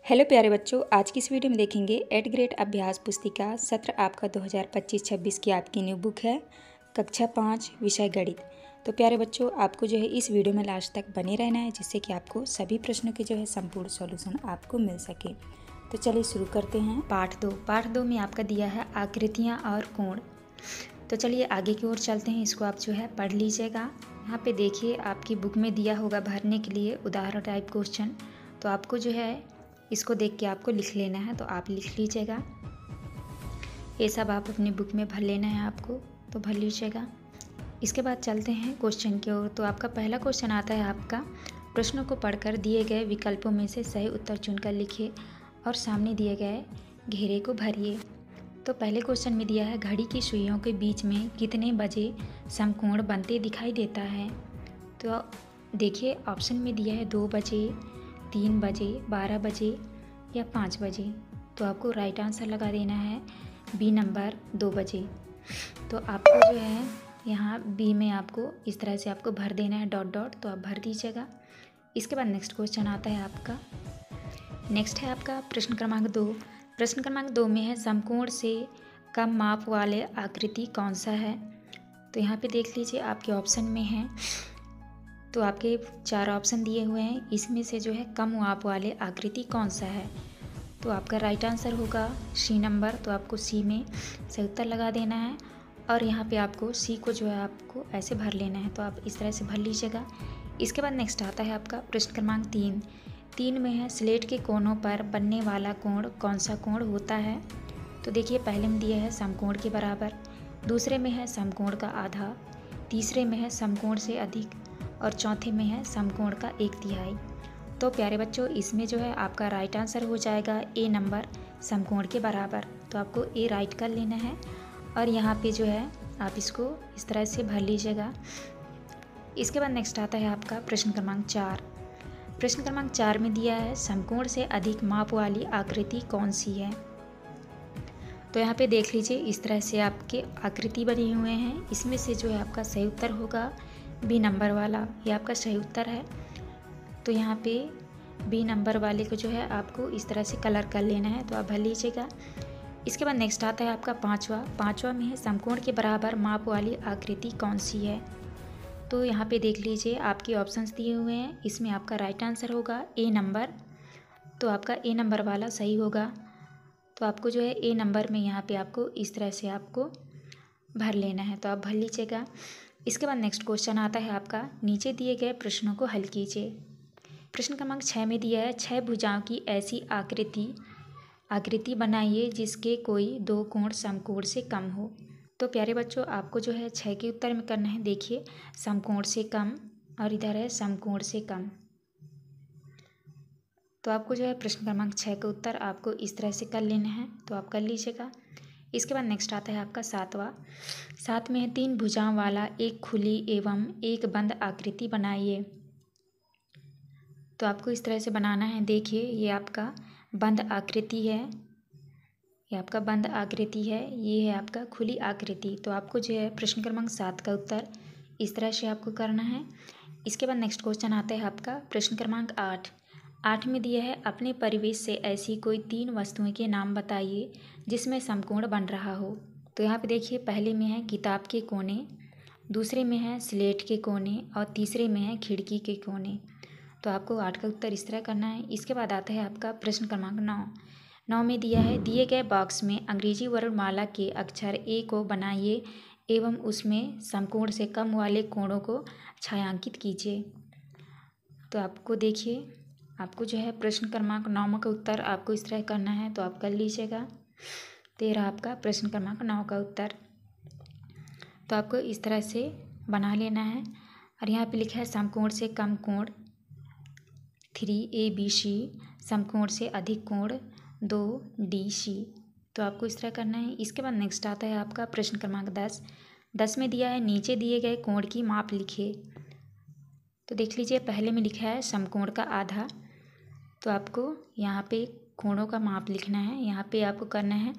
Hello प्यारे बच्चों, आज की इस वीडियो में देखेंगे 8th ग्रेड अभ्यास पुस्तिका सत्र आपका 2025-26 की आपकी न्यू बुक है कक्षा 5 विषय गणित। तो प्यारे बच्चों, आपको जो है इस वीडियो में लास्ट तक बने रहना है, जिससे कि आपको सभी प्रश्नों के जो है संपूर्ण सॉल्यूशन आपको मिल सके। तो चलिए शुरू करते हैं। पाठ दो में आपका दिया है आकृतियाँ और कोण। तो चलिए आगे की ओर चलते हैं, इसको आप जो है पढ़ लीजिएगा। यहाँ पे देखिए आपकी बुक में दिया होगा भरने के लिए उदाहरण टाइप क्वेश्चन, तो आपको जो है इसको देख के आपको लिख लेना है, तो आप लिख लीजिएगा। ये सब आप अपनी बुक में भर लेना है आपको, तो भर लीजिएगा। इसके बाद चलते हैं क्वेश्चन की ओर। तो आपका पहला क्वेश्चन आता है आपका, प्रश्नों को पढ़कर दिए गए विकल्पों में से सही उत्तर चुनकर लिखिए और सामने दिए गए घेरे को भरिए। तो पहले क्वेश्चन में दिया है घड़ी की सुइयों के बीच में कितने बजे समकोण बनते दिखाई देता है। तो देखिए ऑप्शन में दिया है 2 बजे, 3 बजे, 12 बजे या 5 बजे। तो आपको राइट आंसर लगा देना है बी नंबर 2 बजे। तो आपको जो है यहाँ बी में आपको इस तरह से आपको भर देना है डॉट डॉट, तो आप भर दीजिएगा। इसके बाद नेक्स्ट क्वेश्चन आता है आपका, नेक्स्ट है आपका प्रश्न क्रमांक 2। प्रश्न क्रमांक 2 में है समकोण से कम माप वाले आकृति कौन सा है। तो यहाँ पे देख लीजिए आपके ऑप्शन में है, तो आपके 4 ऑप्शन दिए हुए हैं, इसमें से जो है कम माप वाले आकृति कौन सा है। तो आपका राइट आंसर होगा सी नंबर। तो आपको सी में सही उत्तर लगा देना है और यहाँ पे आपको सी को जो है आपको ऐसे भर लेना है, तो आप इस तरह से भर लीजिएगा। इसके बाद नेक्स्ट आता है आपका प्रश्न क्रमांक 3 में है स्लेट के कोनों पर बनने वाला कोण कौन सा कोण होता है। तो देखिए पहले में दिया है समकोण के बराबर, दूसरे में है समकोण का आधा, तीसरे में है समकोण से अधिक और चौथे में है समकोण का 1/3। तो प्यारे बच्चों, इसमें जो है आपका राइट आंसर हो जाएगा ए नंबर समकोण के बराबर। तो आपको ए राइट कर लेना है और यहाँ पे जो है आप इसको इस तरह से भर लीजिएगा। इसके बाद नेक्स्ट आता है आपका प्रश्न क्रमांक 4। प्रश्न क्रमांक 4 में दिया है समकोण से अधिक माप वाली आकृति कौन सी है। तो यहाँ पे देख लीजिए इस तरह से आपके आकृति बने हुए हैं, इसमें से जो है आपका सही उत्तर होगा बी नंबर वाला, ये आपका सही उत्तर है। तो यहाँ पे बी नंबर वाले को जो है आपको इस तरह से कलर कर लेना है, तो आप भर लीजिएगा। इसके बाद नेक्स्ट आता है आपका पाँचवा में है समकोण के बराबर माप वाली आकृति कौन सी है। तो यहाँ पे देख लीजिए आपके ऑप्शंस दिए हुए हैं, इसमें आपका राइट आंसर होगा ए नंबर। तो आपका ए नंबर वाला सही होगा। तो आपको जो है ए नंबर में यहाँ पे आपको इस तरह से आपको भर लेना है, तो आप भर लीजिएगा। इसके बाद नेक्स्ट क्वेश्चन आता है आपका, नीचे दिए गए प्रश्नों को हल कीजिए। प्रश्न क्रमांक 6 में दिया है 6 भुजाओं की ऐसी आकृति बनाइए जिसके कोई 2 कोण समकोण से कम हो। तो प्यारे बच्चों, आपको जो है 6 के उत्तर में करना है। देखिए समकोण से कम और इधर है समकोण से कम। तो आपको जो है प्रश्न क्रमांक 6 का उत्तर आपको इस तरह से कर लेना है, तो आप कर लीजिएगा। इसके बाद नेक्स्ट आता है आपका 7 में है 3 भुजाओं वाला एक खुली एवं एक बंद आकृति बनाइए। तो आपको इस तरह से बनाना है। देखिए ये आपका बंद आकृति है, ये आपका बंद आकृति है, ये है आपका खुली आकृति। तो आपको जो है प्रश्न क्रमांक 7 का उत्तर इस तरह से आपको करना है। इसके बाद नेक्स्ट क्वेश्चन आता है आपका प्रश्न क्रमांक 8 में दिया है अपने परिवेश से ऐसी कोई 3 वस्तुओं के नाम बताइए जिसमें समकोण बन रहा हो। तो यहाँ पे देखिए पहले में है किताब के कोने, दूसरे में है स्लेट के कोने और तीसरे में है खिड़की के कोने। तो आपको 8 का उत्तर इस तरह करना है। इसके बाद आता है आपका प्रश्न क्रमांक 9 में दिया है दिए गए बॉक्स में अंग्रेजी वर्णमाला के अक्षर ए को बनाइए एवं उसमें समकोण से कम वाले कोणों को छायांकित कीजिए। तो आपको देखिए आपको जो है प्रश्न क्रमांक 9 का उत्तर आपको इस तरह करना है, तो आप कर लीजिएगा। 13 आपका प्रश्न क्रमांक 9 का उत्तर। तो आपको इस तरह से बना लेना है और यहाँ पे लिखा है समकोण से कम कोण 3ABC, समकोण से अधिक कोण 2DC। तो आपको इस तरह करना है। इसके बाद नेक्स्ट आता है आपका प्रश्न क्रमांक 10 में दिया है नीचे दिए गए कोण की माप लिखिए। तो देख लीजिए पहले में लिखा है समकोण का आधा। तो आपको यहाँ पे कोणों का माप लिखना है। यहाँ पे आपको करना है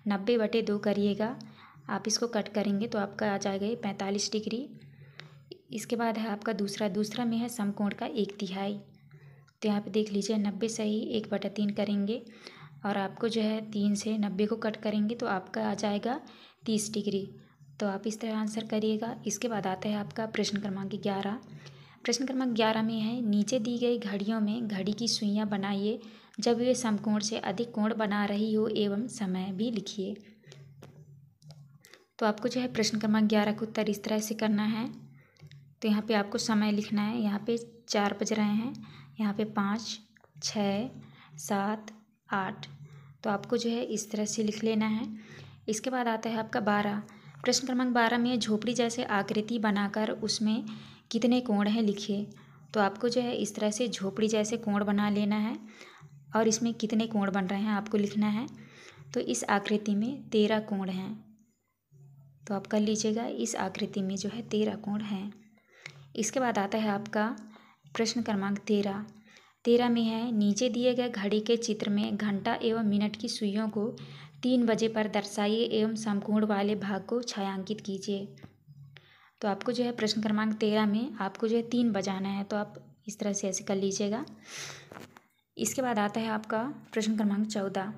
90/2 करिएगा, आप इसको कट करेंगे तो आपका आ जाएगा ये 45 डिग्री। इसके बाद है आपका दूसरा में है समकोण का 1/3। तो यहाँ पे देख लीजिए 90 सही 1/3 करेंगे और आपको जो है 3 से 90 को कट करेंगे तो आपका आ जाएगा 30 डिग्री। तो आप इस तरह आंसर करिएगा। इसके बाद आता है आपका प्रश्न क्रमांक 11। प्रश्न क्रमांक 11 में है नीचे दी गई घड़ियों में घड़ी की सुइयां बनाइए जब वे समकोण से अधिक कोण बना रही हो एवं समय भी लिखिए। तो आपको जो है प्रश्न क्रमांक 11 का उत्तर इस तरह से करना है। तो यहाँ पे आपको समय लिखना है। यहाँ पे 4 बज रहे हैं, यहाँ पे 5, 6, 7, 8। तो आपको जो है इस तरह से लिख लेना है। इसके बाद आता है आपका 12। प्रश्न क्रमांक 12 में झोपड़ी जैसे आकृति बनाकर उसमें कितने कोण हैं लिखिए। तो आपको जो है इस तरह से झोपड़ी जैसे कोण बना लेना है और इसमें कितने कोण बन रहे हैं आपको लिखना है। तो इस आकृति में 13 कोण हैं। तो आप कर लीजिएगा, इस आकृति में जो है 13 कोण हैं। इसके बाद आता है आपका प्रश्न क्रमांक 13। 13 में है नीचे दिए गए घड़ी के चित्र में घंटा एवं मिनट की सुइयों को 3 बजे पर दर्शाइए एवं समकोण वाले भाग को छायांकित कीजिए। तो आपको जो है प्रश्न क्रमांक 13 में आपको जो है 3 बजाना है, तो आप इस तरह से ऐसे कर लीजिएगा। इसके बाद आता है आपका प्रश्न क्रमांक 14।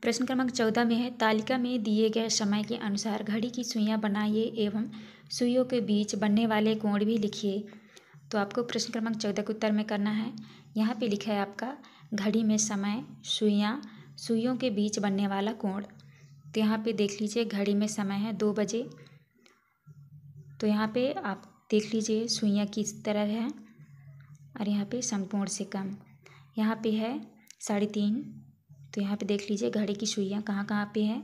प्रश्न क्रमांक 14 में है तालिका में दिए गए समय के अनुसार घड़ी की सुइयां बनाइए एवं सुइयों के बीच बनने वाले कोण भी लिखिए। तो आपको प्रश्न क्रमांक 14 के उत्तर में करना है। यहाँ पे लिखा है आपका घड़ी में समय, सुइयां, सुइयों के बीच बनने वाला कोण। तो यहाँ पे देख लीजिए घड़ी में समय है 2 बजे। तो यहाँ पे आप देख लीजिए सुइयां किस तरह है और यहाँ पे समकोण से कम। यहाँ पे है 3:30। तो यहाँ पे देख लीजिए घड़ी की सुइयां कहाँ कहाँ पे है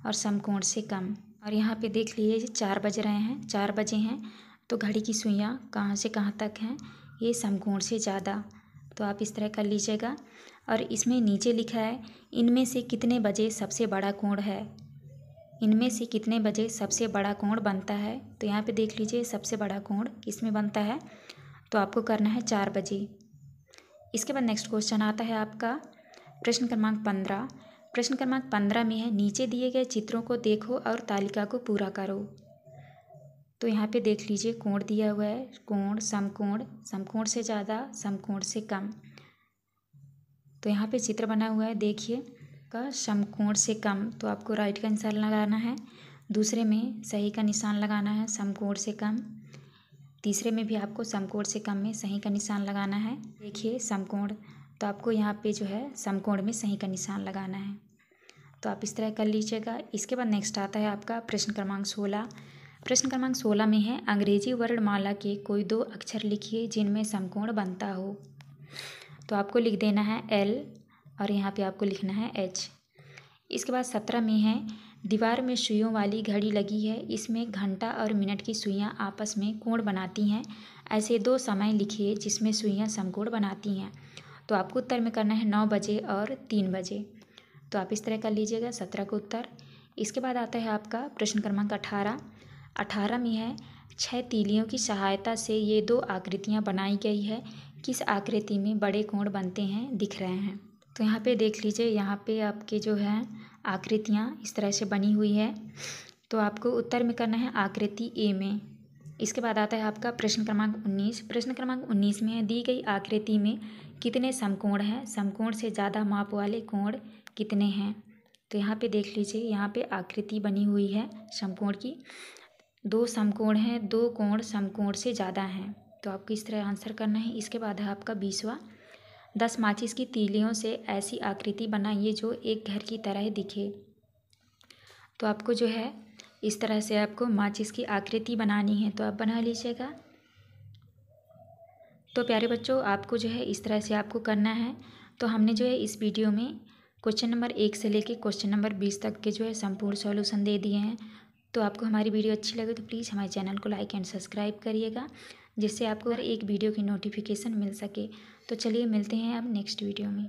और समकोण से कम। और यहाँ पे देख लीजिए 4 बज रहे हैं, 4 बजे हैं। तो घड़ी की सुइयां कहाँ से कहाँ तक हैं, ये समकोण से ज़्यादा। तो आप इस तरह कर लीजिएगा। और इसमें नीचे लिखा है इनमें से कितने बजे सबसे बड़ा कोण है, इनमें से कितने बजे सबसे बड़ा कोण बनता है। तो यहाँ पे देख लीजिए सबसे बड़ा कोण किसमें बनता है, तो आपको करना है 4 बजे। इसके बाद नेक्स्ट क्वेश्चन आता है आपका प्रश्न क्रमांक 15। प्रश्न क्रमांक 15 में है नीचे दिए गए चित्रों को देखो और तालिका को पूरा करो। तो यहाँ पे देख लीजिए कोण दिया हुआ है, कोण, समकोण, समकोण से ज़्यादा, समकोण से कम। तो यहाँ पे चित्र बना हुआ है देखिए का समकोण से कम। तो आपको राइट का निशान लगाना है, दूसरे में सही का निशान लगाना है समकोण से कम, तीसरे में भी आपको समकोण से कम में सही का निशान लगाना है। देखिए समकोण, तो आपको यहाँ पे जो है समकोण में सही का निशान लगाना है। तो आप इस तरह कर लीजिएगा। इसके बाद नेक्स्ट आता है आपका प्रश्न क्रमांक 16। प्रश्न क्रमांक 16 में है अंग्रेजी वर्णमाला के कोई 2 अक्षर लिखिए जिनमें समकोण बनता हो। तो आपको लिख देना है L और यहाँ पे आपको लिखना है H। इसके बाद 17 में है दीवार में सुइयों वाली घड़ी लगी है, इसमें घंटा और मिनट की सुइयां आपस में कोण बनाती हैं, ऐसे 2 समय लिखिए जिसमें सुइयां समकोण बनाती हैं। तो आपको उत्तर में करना है 9 बजे और 3 बजे। तो आप इस तरह कर लीजिएगा 17 का उत्तर। इसके बाद आता है आपका प्रश्न क्रमांक 18। 18 में है 6 तीलियों की सहायता से ये 2 आकृतियाँ बनाई गई है, किस आकृति में बड़े कोण बनते हैं दिख रहे हैं। तो यहाँ पे देख लीजिए, यहाँ पे आपके जो है आकृतियाँ इस तरह से बनी हुई है। तो आपको उत्तर में करना है आकृति ए में। इसके बाद आता है आपका प्रश्न क्रमांक 19। प्रश्न क्रमांक 19 में है दी गई आकृति में कितने समकोण हैं, समकोण से ज़्यादा माप वाले कोण कितने हैं। तो यहाँ पे देख लीजिए, यहाँ पे आकृति बनी हुई है समकोण की, 2 समकोण हैं, 2 कोण समकोण से ज़्यादा हैं। तो आपको इस तरह आंसर करना है। इसके बाद है आपका 20वां 10 माचिस की तीलियों से ऐसी आकृति बनाइए जो एक घर की तरह दिखे। तो आपको जो है इस तरह से आपको माचिस की आकृति बनानी है, तो आप बना लीजिएगा। तो प्यारे बच्चों, आपको जो है इस तरह से आपको करना है। तो हमने जो है इस वीडियो में क्वेश्चन नंबर 1 से लेके क्वेश्चन नंबर 20 तक के जो है संपूर्ण सॉल्यूशन दे दिए हैं। तो आपको हमारी वीडियो अच्छी लगे तो प्लीज़ हमारे चैनल को लाइक एंड सब्सक्राइब करिएगा, जिससे आपको हर एक वीडियो की नोटिफिकेशन मिल सके। तो चलिए मिलते हैं अब नेक्स्ट वीडियो में।